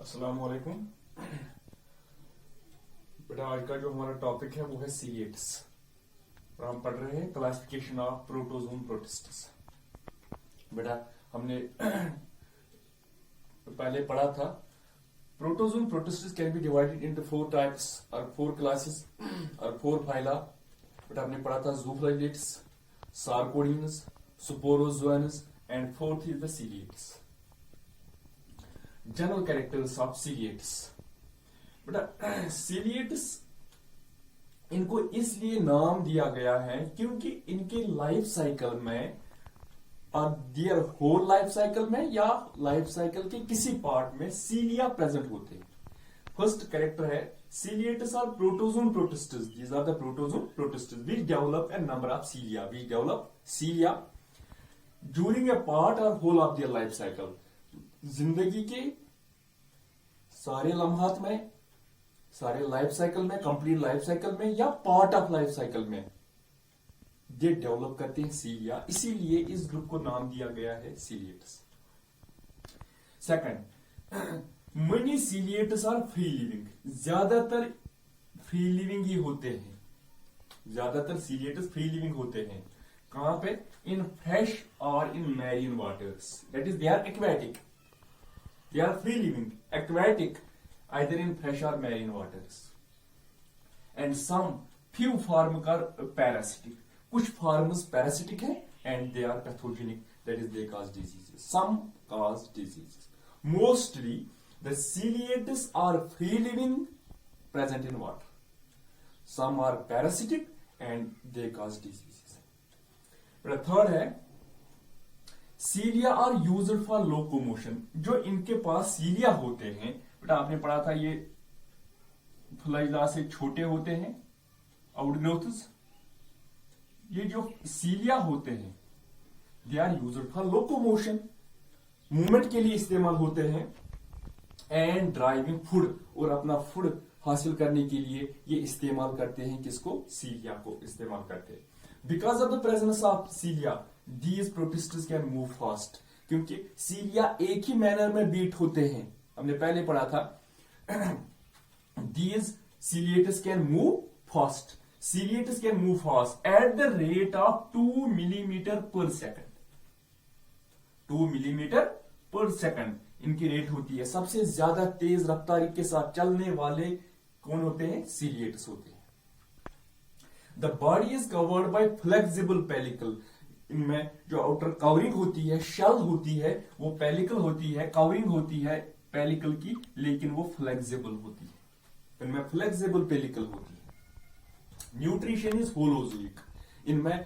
अस्सलाम वालेकुम। बेटा आज का जो हमारा टॉपिक है वो है सीलिएट्स और हम पढ़ रहे हैं क्लासिफिकेशन ऑफ प्रोटोजोन प्रोटिस्टस। बेटा हमने पहले पढ़ा था protozoan protists can be divided into 4 types और 4 क्लासेस और 4 फाइला। बेटा हमने पढ़ा था zooflagellates, sarcodines, sporozoans and fourth is the ciliates. General characters of ciliates. बेटा सीलिएट्स इनको इसलिए नाम दिया गया है क्योंकि इनके लाइफ साइकिल में और दियर होल लाइफ साइकिल में या लाइफ साइकिल के किसी पार्ट में सीलिया प्रेजेंट होते हैं। फर्स्ट कैरेक्टर है ciliates are protozoan protists. These are the protozoan protists which develop a number of cilia, which develop cilia during a part or whole of their life cycle। जिंदगी के सारे लम्हात में, सारे life cycle में, complete life cycle में या part of life cycle में ये डेवलप करते हैं सीलिया, इसीलिए इस ग्रुप को नाम दिया गया है ciliates. Second, many ciliates are free living. ज्यादातर फ्री लिविंग ही होते हैं, ज्यादातर सीलिएट्स फ्री लिविंग होते हैं। कहां पे? इन फ्रेश और in marine waters, that is they are aquatic. They are free living, aquatic, either in fresh or marine waters. And some few forms are parasitic. कुछ forms parasitic है and they are pathogenic, that is they cause diseases. Some cause diseases. Mostly the ciliates are free living, present in water. Some are parasitic and they cause diseases. But third है सीलिया are used for locomotion. जो इनके पास सीलिया होते हैं, बेटा आपने पढ़ा था ये फ्लाइला से छोटे होते हैं, आउटग्रोथ्स। ये जो सीलिया होते हैं they are used for locomotion, movement के लिए इस्तेमाल होते हैं, एंड ड्राइविंग फूड, और अपना फूड हासिल करने के लिए ये इस्तेमाल करते हैं। किसको? सीलिया को इस्तेमाल करते हैं। Because of the presence of सीलिया these protists can move fast। क्योंकि सीलिया एक ही मैनर में बीट होते हैं, हमने पहले पढ़ा था these ciliates can move fast। ciliates can move fast at the rate of 2 millimeter per second। 2 millimeter per second इनकी रेट होती है। सबसे ज्यादा तेज रफ्तारी के साथ चलने वाले कौन होते हैं? सीलिएट्स होते हैं। The body is covered by flexible pellicle। इनमें जो आउटर कवरिंग होती है, शेल होती है, वो पेलिकल होती है, कवरिंग होती है पेलिकल की, लेकिन वो फ्लेक्सिबल होती है। इनमें फ्लेक्सिबल पेलिकल होती है। Nutrition is holozoic. इनमें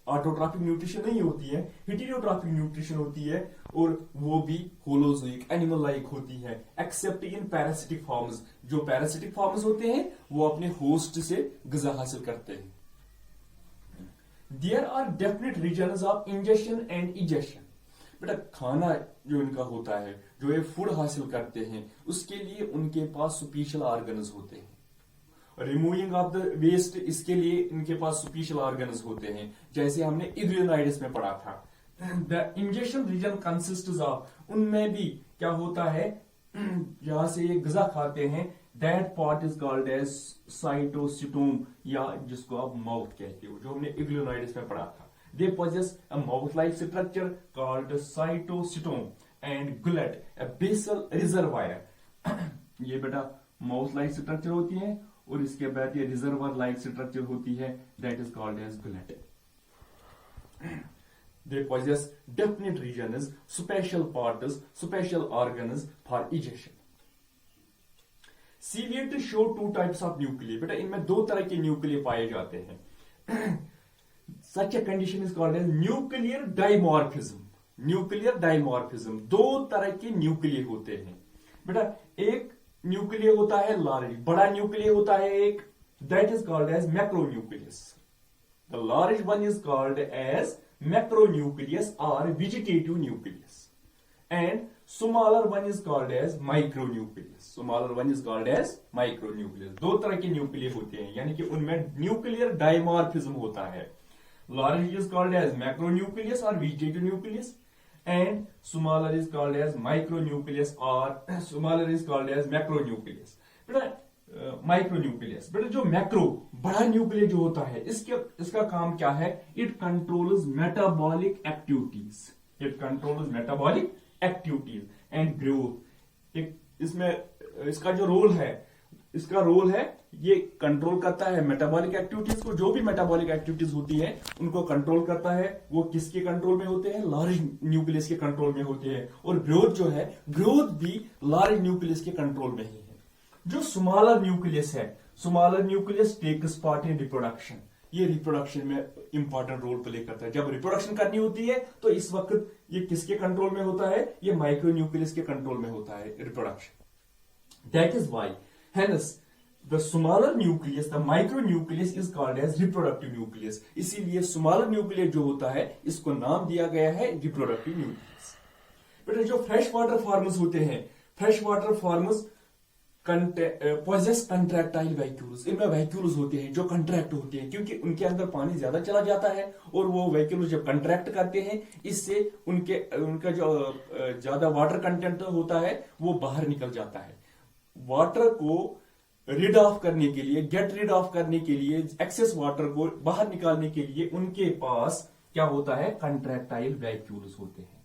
ऑटोट्रॉपिक न्यूट्रिशन नहीं होती है, हेटेरोट्रॉपिक न्यूट्रिशन होती है, और वो भी होलोजोइक, एनिमल लाइक होती है, एक्सेप्ट इन पैरासिटिक फॉर्म्स। जो पैरासिटिक फॉर्म्स होते हैं वो अपने होस्ट से ग़िज़ा हासिल करते हैं। There are definite regions of ingestion and egestion। बेटा खाना जो इनका होता है, जो ये फूड हासिल करते हैं, उसके लिए उनके पास स्पेशल ऑर्गन्स होते हैं। रिमूविंग ऑफ द वेस्ट, इसके लिए इनके पास स्पेशल ऑर्गन्स होते हैं, जैसे हमने इग्लियोनाइड्स में पढ़ा था। The injection region consists of, उनमें भी क्या होता है, जहां से ये ग़िज़ा खाते हैं, that part is called as cytostome, या जिसको आप माउथ कहते हो, जो हमने इग्लियोनाइड्स में पढ़ा था। They possess a mouth like structure called cytostome and gullet a basal reservoir. ये बेटा माउथ लाइक स्ट्रक्चर होती है, और इसके बाद ये रिजर्वर लाइक स्ट्रक्चर होती है, that is called as gullet. They possess definite regions, special parts, special organs for egestion। Ciliates show 2 types of nuclei। बेटा इनमें 2 तरह के न्यूक्लिय पाए जाते हैं। Such a condition is called as nuclear dimorphism। Nuclear dimorphism, 2 तरह के nuclei होते हैं। बेटा एक न्यूक्लिय होता है लार्ज, बड़ा न्यूक्लिय होता है एक, that is called as macronucleus. The large one is called as macronucleus or vegetative nucleus, and smaller one is called as micronucleus। smaller one is called as micronucleus। 2 तरह के nuclei होते हैं, यानी कि उनमें न्यूक्लियर डाइमॉर्फिज्म होता है। Large is called as macronucleus और vegetative nucleus, and smaller is called as micronucleus or smaller is called as macronucleus. बेटा माइक्रोन्यूक्लियस, बेटा जो मैक्रो बड़ा न्यूक्लियस जो होता है इसका काम क्या है? It controls metabolic activities, it controls metabolic activities and growth. इसमें इसका जो रोल है, इसका रोल है ये कंट्रोल करता है मेटाबॉलिक एक्टिविटीज को। जो भी मेटाबॉलिक एक्टिविटीज होती है उनको कंट्रोल करता है। वो किसके कंट्रोल में होते हैं? लार्ज न्यूक्लियस के कंट्रोल में होते हैं। और ग्रोथ जो है, ग्रोथ भी लार्ज न्यूक्लियस के कंट्रोल में ही है। जो स्मॉलर न्यूक्लियस है, smaller nucleus takes part in reproduction, ये रिप्रोडक्शन में इंपॉर्टेंट रोल प्ले करता है। जब रिप्रोडक्शन करनी होती है तो इस वक्त ये किसके कंट्रोल में होता है? ये माइक्रोन्यूक्लियस के कंट्रोल में होता है reproduction. That is why hence the smaller nucleus, the micronucleus is called as reproductive nucleus। इसीलिए smaller nucleus जो होता है इसको नाम दिया गया है reproductive nucleus। बेटा जो फ्रेश वाटर फॉर्म्स होते हैं, fresh water forms possess contractile vacuoles, इनमें वैक्यूल्स होते हैं जो कंट्रैक्ट होते हैं, क्योंकि उनके अंदर पानी ज्यादा चला जाता है और वो वैक्यूल्स जब कंट्रैक्ट करते हैं इससे उनका जो ज्यादा वाटर कंटेंट होता है वो बाहर निकल जाता है। वाटर को रीड ऑफ करने के लिए, गेट रीड ऑफ करने के लिए, एक्सेस वाटर को बाहर निकालने के लिए उनके पास क्या होता है? कंट्रैक्टाइल वैक्यूल्स होते हैं।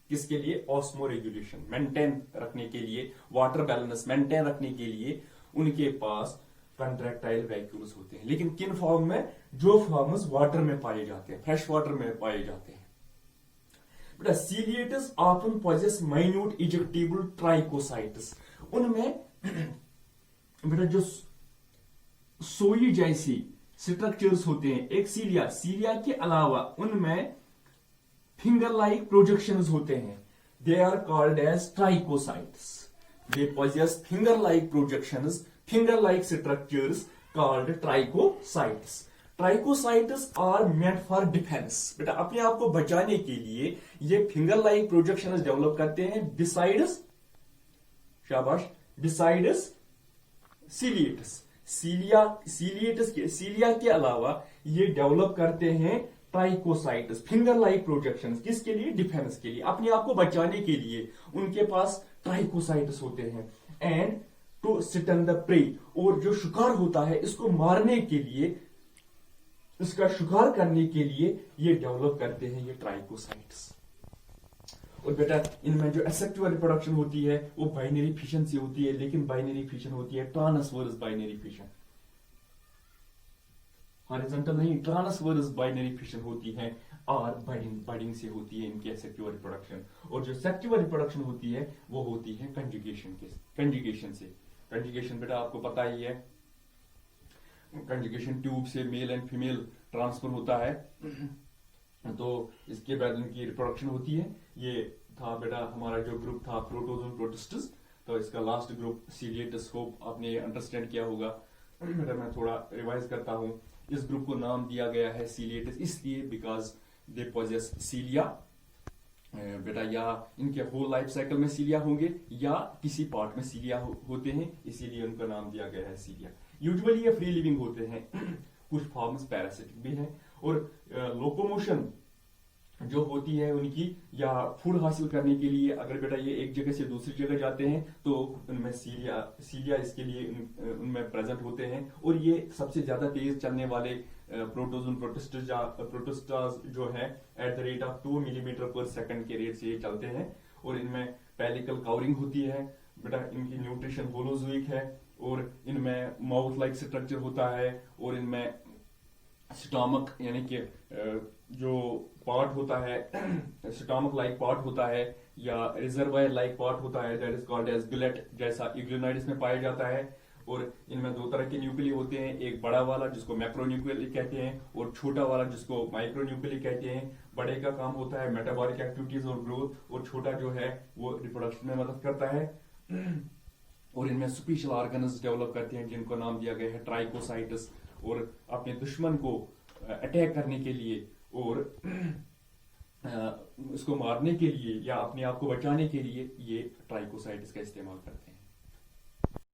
किसके लिए? ऑस्मो रेगुलेशन, मेंटेन रखने के लिए, वाटर बैलेंस मेंटेन रखने के लिए उनके पास कंट्रैक्टाइल वैक्यूल्स होते हैं। लेकिन किन फॉर्म में? जो फॉर्म्स वाटर में पाए जाते हैं, फ्रेश वाटर में पाए जाते हैं। बेटा सीलिएटस ऑफन पॉजेस माइन्यूट इजेक्टेबल ट्राइकोसाइट्स, उनमें बेटा जो सोई जैसी स्ट्रक्चर्स होते हैं, एक सीलिया के अलावा उनमें फिंगर लाइक प्रोजेक्शंस होते हैं। They are called as trichocysts. They possess finger like projections, finger like structures called trichocysts. Trichocysts are meant for defence. बेटा अपने आप को बचाने के लिए ये फिंगर लाइक प्रोजेक्शंस डेवलप करते हैं बिसाइड्स, शाबाश, बिसाइड्स सीलिएटस। सीलिया के अलावा ये डेवलप करते हैं ट्राइकोसाइट्स, फिंगर लाइक प्रोजेक्शंस। किसके लिए? डिफेंस के लिए, अपने आप को बचाने के लिए उनके पास ट्राइकोसाइट्स होते हैं। And to stun the prey, और जो शिकार होता है इसको मारने के लिए, इसका शिकार करने के लिए ये डेवलप करते हैं ये ट्राइकोसाइट्स। और बेटा इनमें जो एसेक्सुअल रिप्रोडक्शन होती है वो बाइनरी फिशन से होती है, लेकिन बाइनरी फिशन होती है ट्रांसवर्स बाइनरी फिशन, हॉरिजॉन्टल नहीं, ट्रांसवर्स बाइनरी फिशन होती है और बडिंग से होती है इनकी एसेक्सुअल रिप्रोडक्शन। और जो सेक्सुअल रिप्रोडक्शन होती है वो होती है कंजुगेशन से। कंजुगेशन बेटा आपको पता ही है, कंजुगेशन ट्यूब से मेल एंड फीमेल ट्रांसफर होता है, तो इसके बाद इनकी रिप्रोडक्शन होती है। ये था बेटा हमारा जो ग्रुप था प्रोटोजोन प्रोटिस्टस, तो इसका लास्ट ग्रुप सीलिएटस। होप आपने अंडरस्टैंड किया होगा। बेटा मैं थोड़ा रिवाइज करता हूं। इस ग्रुप को नाम दिया गया है सीलिएटस इसलिए बिकॉज दे पॉजेस सीलिया। बेटा या इनके होल लाइफ साइकिल में सीलिया होंगे या किसी पार्ट में सीलिया होते हैं, इसीलिए उनका नाम दिया गया है सीलिया। यूजुअली ये फ्री लिविंग होते हैं, कुछ फॉर्म्स पैरासिटिक भी हैं। और लोकोमोशन जो होती है उनकी, या फूड हासिल करने के लिए अगर बेटा ये एक जगह से दूसरी जगह जाते हैं तो उनमें सीलिया इसके लिए उनमें प्रेजेंट होते हैं। और ये सबसे ज्यादा तेज चलने वाले प्रोटोजोन प्रोटिस्टास जो है at the rate of 2 millimetre पर सेकंड के रेट से ये चलते हैं। और इनमें पेलिकल कवरिंग होती है। बेटा इनकी न्यूट्रिशन होलोजोइक है और इनमें माउथ लाइक स्ट्रक्चर होता है। और इनमें स्टमक यानी कि जो पार्ट होता है, स्टमक लाइक पार्ट होता है या रिजर्वायर लाइक पार्ट होता है, that is called as gullet, जैसा इग्लोनाइड्स में पाया जाता है। और इनमें दो तरह के न्यूक्लिय होते हैं, एक बड़ा वाला जिसको मैक्रोन्यूक्लिय कहते हैं और छोटा वाला जिसको माइक्रोन्यूक्लिय कहते हैं। बड़े का काम होता है मेटाबॉलिक एक्टिविटीज और ग्रोथ, और छोटा जो है वो रिप्रोडक्शन में मदद करता है। और इनमें स्पेशल ऑर्गन्स डेवलप करते हैं जिनको नाम दिया गया है ट्राइकोसाइट्स। और अपने दुश्मन को अटैक करने के लिए और उसको मारने के लिए या अपने आप को बचाने के लिए ये ट्राइकोसाइट्स का इस्तेमाल करते हैं।